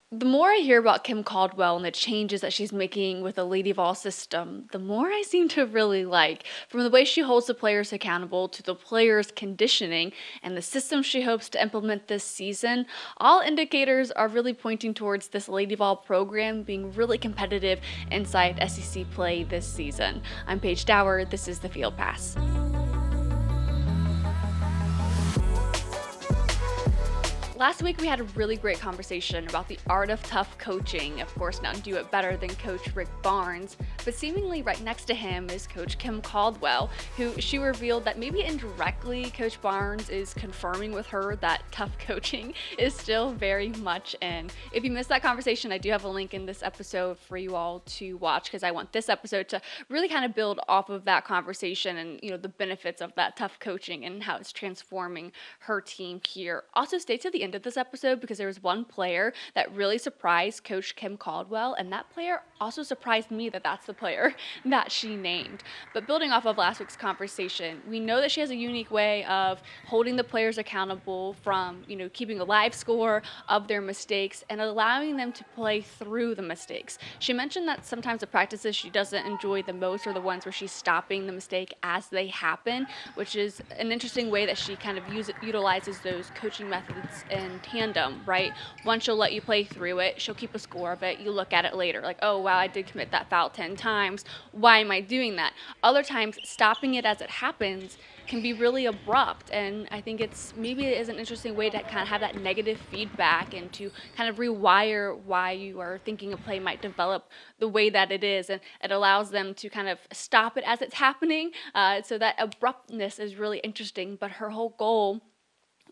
The more I hear about Kim Caldwell and the changes that she's making with the Lady Vols system, the more I seem to really like. From the way she holds the players accountable to the players' conditioning and the system she hopes to implement this season, all indicators are really pointing towards this Lady Vol program being really competitive inside SEC play this season. I'm Paige Dower. This is the Field Pass. Last week, we had a really great conversation about the art of tough coaching. Of course, none do it better than Coach Rick Barnes, but seemingly right next to him is Coach Kim Caldwell, who she revealed that maybe indirectly Coach Barnes is confirming with her that tough coaching is still very much in. If you missed that conversation, I do have a link in this episode for you all to watch because I want this episode to really kind of build off of that conversation and, the benefits of that tough coaching and how it's transforming her team here. Also, stay to the end of this episode because there was one player that really surprised Coach Kim Caldwell, and that player also surprised me that that's the player that she named. But building off of last week's conversation, we know that she has a unique way of holding the players accountable from, keeping a live score of their mistakes and allowing them to play through the mistakes. She mentioned that sometimes the practices she doesn't enjoy the most are the ones where she's stopping the mistake as they happen, which is an interesting way that she kind of utilizes those coaching methods in tandem, right? One, she'll let you play through it. She'll keep a score of it. You look at it later like, oh, wow, I did commit that foul 10 times. Why am I doing that? Other times, stopping it as it happens can be really abrupt. And I think maybe it is an interesting way to kind of have that negative feedback and to kind of rewire why you are thinking a play might develop the way that it is. And it allows them to kind of stop it as it's happening. So that abruptness is really interesting. But her whole goal,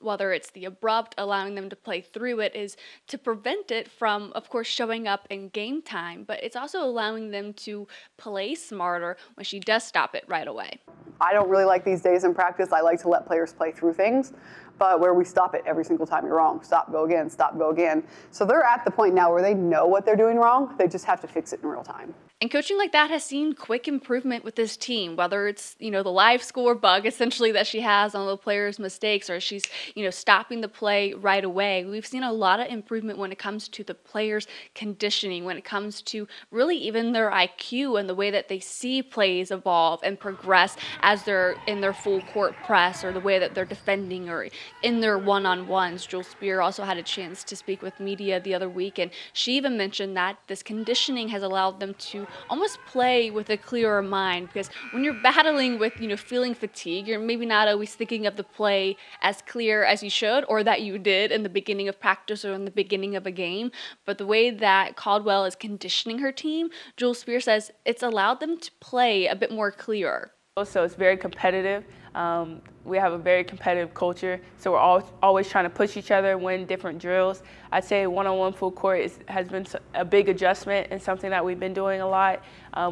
whether it's the abrupt, allowing them to play through it, is to prevent it from, of course, showing up in game time, but it's also allowing them to play smarter when she does stop it right away. I don't really like these days in practice. I like to let players play through things, but where we stop it every single time you're wrong. Stop, go again, stop, go again. So they're at the point now where they know what they're doing wrong. They just have to fix it in real time. And coaching like that has seen quick improvement with this team, whether it's, the live score bug essentially that she has on the players' mistakes, or she's, stopping the play right away. We've seen a lot of improvement when it comes to the players' conditioning, when it comes to really even their IQ and the way that they see plays evolve and progress as they're in their full court press, or the way that they're defending, or in their one-on-ones. Jewel Spear also had a chance to speak with media the other week, and she even mentioned that this conditioning has allowed them to almost play with a clearer mind, because when you're battling with, feeling fatigue, you're maybe not always thinking of the play as clear as you should, or that you did in the beginning of practice or in the beginning of a game. But the way that Caldwell is conditioning her team, Jewel Spear says it's allowed them to play a bit more clear. So it's very competitive. We have a very competitive culture, so we're always trying to push each other, win different drills. I'd say one-on-one full court has been a big adjustment and something that we've been doing a lot.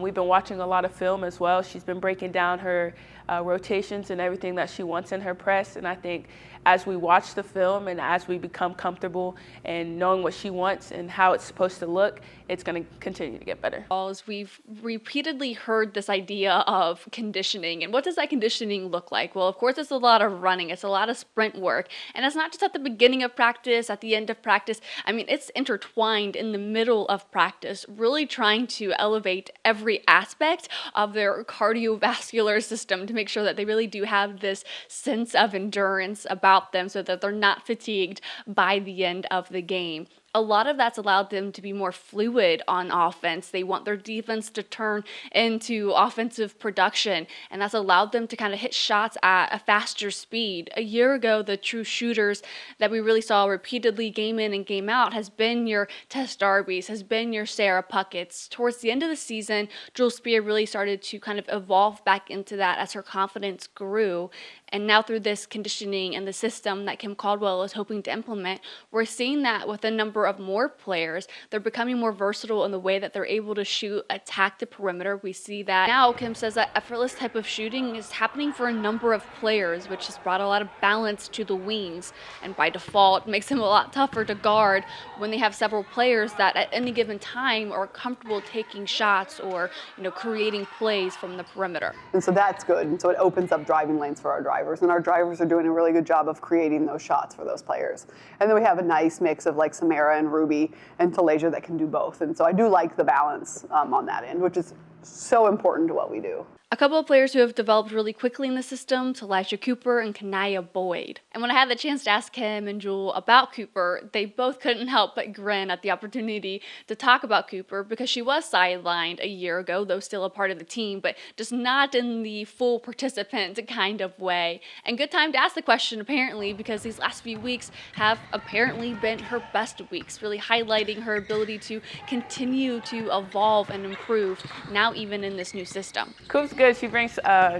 We've been watching a lot of film as well. She's been breaking down her rotations and everything that she wants in her press, and I think as we watch the film and as we become comfortable and knowing what she wants and how it's supposed to look, it's going to continue to get better. We've repeatedly heard this idea of conditioning, and what does that conditioning look like? Well, of course, it's a lot of running, it's a lot of sprint work, and it's not just at the beginning of practice, at the end of practice. I mean, it's intertwined in the middle of practice, really trying to elevate every aspect of their cardiovascular system to make sure that they really do have this sense of endurance about them so that they're not fatigued by the end of the game. A lot of that's allowed them to be more fluid on offense. They want their defense to turn into offensive production, and that's allowed them to kind of hit shots at a faster speed. A year ago, the true shooters that we really saw repeatedly game in and game out has been your Tess Darby's, has been your Sarah Puckett's. Towards the end of the season, Jewel Spear really started to kind of evolve back into that as her confidence grew. And now through this conditioning and the system that Kim Caldwell is hoping to implement, we're seeing that with a number of more players. They're becoming more versatile in the way that they're able to shoot, attack the perimeter. We see that now. Kim says that effortless type of shooting is happening for a number of players, which has brought a lot of balance to the wings. And by default, makes them a lot tougher to guard when they have several players that at any given time are comfortable taking shots or, creating plays from the perimeter. And so that's good. And so it opens up driving lanes for our drivers. And our drivers are doing a really good job of creating those shots for those players. And then we have a nice mix of like Samara Sarah and Ruby and Talasia that can do both. And so I do like the balance on that end, which is so important to what we do. A couple of players who have developed really quickly in the system, Talijah Cooper and Kanaya Boyd. And when I had the chance to ask Kim and Jewel about Cooper, they both couldn't help but grin at the opportunity to talk about Cooper because she was sidelined a year ago, though still a part of the team, but just not in the full participant kind of way. And good time to ask the question, apparently, because these last few weeks have apparently been her best weeks, really highlighting her ability to continue to evolve and improve, now even in this new system. Coop's good. She brings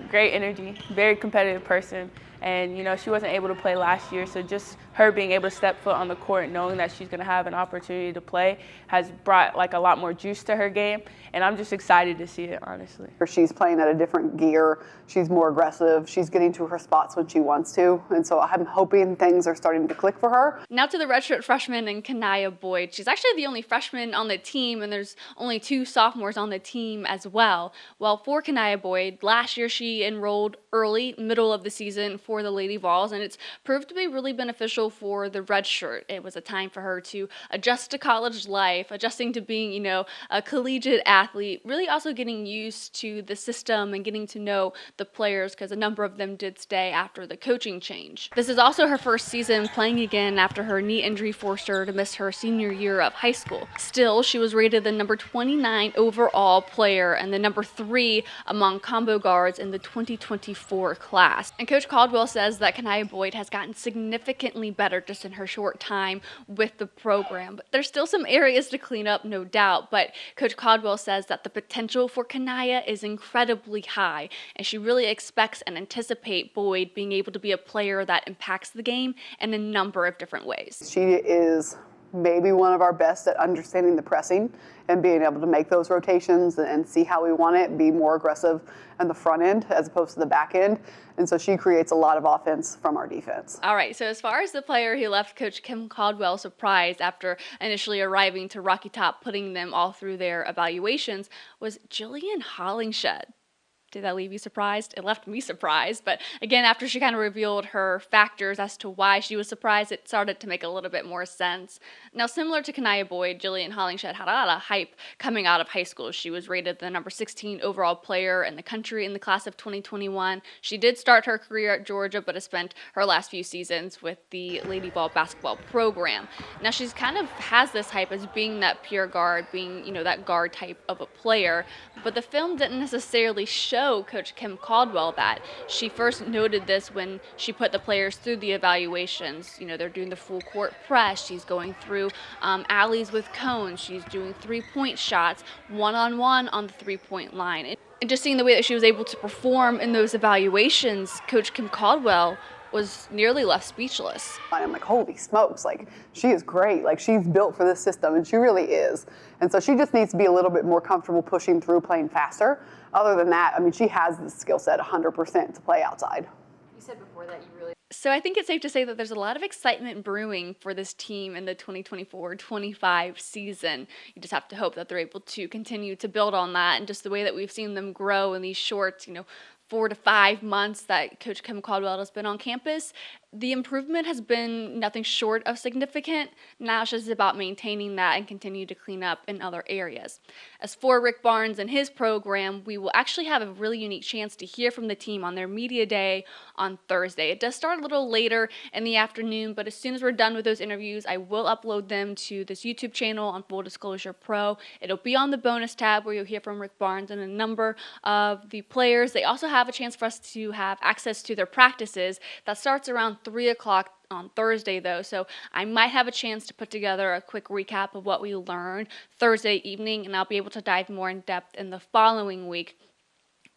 great energy, very competitive person. And, you know, she wasn't able to play last year, so just her being able to step foot on the court, knowing that she's going to have an opportunity to play, has brought like a lot more juice to her game. And I'm just excited to see it, honestly. She's playing at a different gear. She's more aggressive. She's getting to her spots when she wants to. And so I'm hoping things are starting to click for her. Now to the redshirt freshman and Kanaya Boyd. She's actually the only freshman on the team, and there's only 2 sophomores on the team as well. Well, for Kanaya Boyd, last year she enrolled early, middle of the season for the Lady Vols, and it's proved to be really beneficial for the red shirt. It was a time for her to adjust to college life, adjusting to being, you know, a collegiate athlete, really also getting used to the system and getting to know the players because a number of them did stay after the coaching change. This is also her first season playing again after her knee injury forced her to miss her senior year of high school. Still, she was rated the number 29 overall player and the number 3 among combo guards in the 2024 class. And Coach Caldwell says that Kanaya Boyd has gotten significantly better just in her short time with the program. But there's still some areas to clean up, no doubt, but Coach Caldwell says that the potential for Kanaya is incredibly high, and she really expects and anticipates Boyd being able to be a player that impacts the game in a number of different ways. She is maybe one of our best at understanding the pressing and being able to make those rotations and see how we want it, be more aggressive on the front end as opposed to the back end. And so she creates a lot of offense from our defense. All right, so as far as the player who left Coach Kim Caldwell surprised after initially arriving to Rocky Top, putting them all through their evaluations, was Jillian Hollingshead. Did that leave you surprised? It left me surprised. But again, after she kind of revealed her factors as to why she was surprised, it started to make a little bit more sense. Now, similar to Kanaya Boyd, Jillian Hollingshead had a lot of hype coming out of high school. She was rated the number 16 overall player in the country in the class of 2021. She did start her career at Georgia, but has spent her last few seasons with the Lady Vol basketball program. Now, she's kind of has this hype as being that pure guard, being, you know, that guard type of a player. But the film didn't necessarily show Coach Kim Caldwell that. She first noted this when she put the players through the evaluations. You know, they're doing the full court press. She's going through alleys with cones. She's doing 3-point shots, one-on-one on the 3-point line. And just seeing the way that she was able to perform in those evaluations, Coach Kim Caldwell was nearly left speechless. I'm like, holy smokes, like, she is great. Like, she's built for this system, and she really is. And so she just needs to be a little bit more comfortable pushing through, playing faster. Other than that, I mean, she has the skill set 100% to play outside. You said before that you really... So I think it's safe to say that there's a lot of excitement brewing for this team in the 2024-25 season. You just have to hope that they're able to continue to build on that, and just the way that we've seen them grow in these short, 4 to 5 months that Coach Kim Caldwell has been on campus, the improvement has been nothing short of significant. Now it's just about maintaining that and continue to clean up in other areas. As for Rick Barnes and his program, we will actually have a really unique chance to hear from the team on their media day on Thursday. It does start a little later in the afternoon, but as soon as we're done with those interviews, I will upload them to this YouTube channel on Full Disclosure Pro. It'll be on the bonus tab where you'll hear from Rick Barnes and a number of the players. They also have a chance for us to have access to their practices. That starts around 3 o'clock on Thursday, though, so I might have a chance to put together a quick recap of what we learned Thursday evening, and I'll be able to dive more in depth in the following week.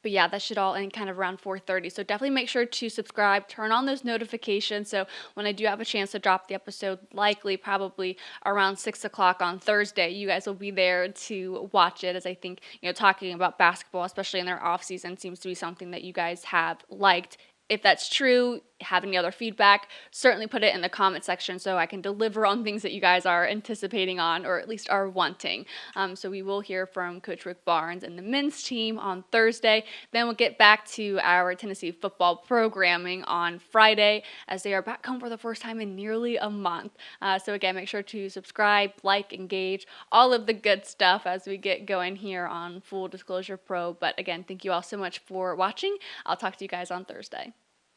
But yeah, that should all end kind of around 4:30. So definitely make sure to subscribe, turn on those notifications, so when I do have a chance to drop the episode, likely probably around 6 o'clock on Thursday, you guys will be there to watch it, as I think, talking about basketball, especially in their off season, seems to be something that you guys have liked If that's true, have any other feedback, certainly put it in the comment section so I can deliver on things that you guys are anticipating on, or at least are wanting. So we will hear from Coach Rick Barnes and the men's team on Thursday. Then we'll get back to our Tennessee football programming on Friday, as they are back home for the first time in nearly a month. So again, make sure to subscribe, like, engage, all of the good stuff as we get going here on Full Disclosure Pro. But again, thank you all so much for watching. I'll talk to you guys on Thursday.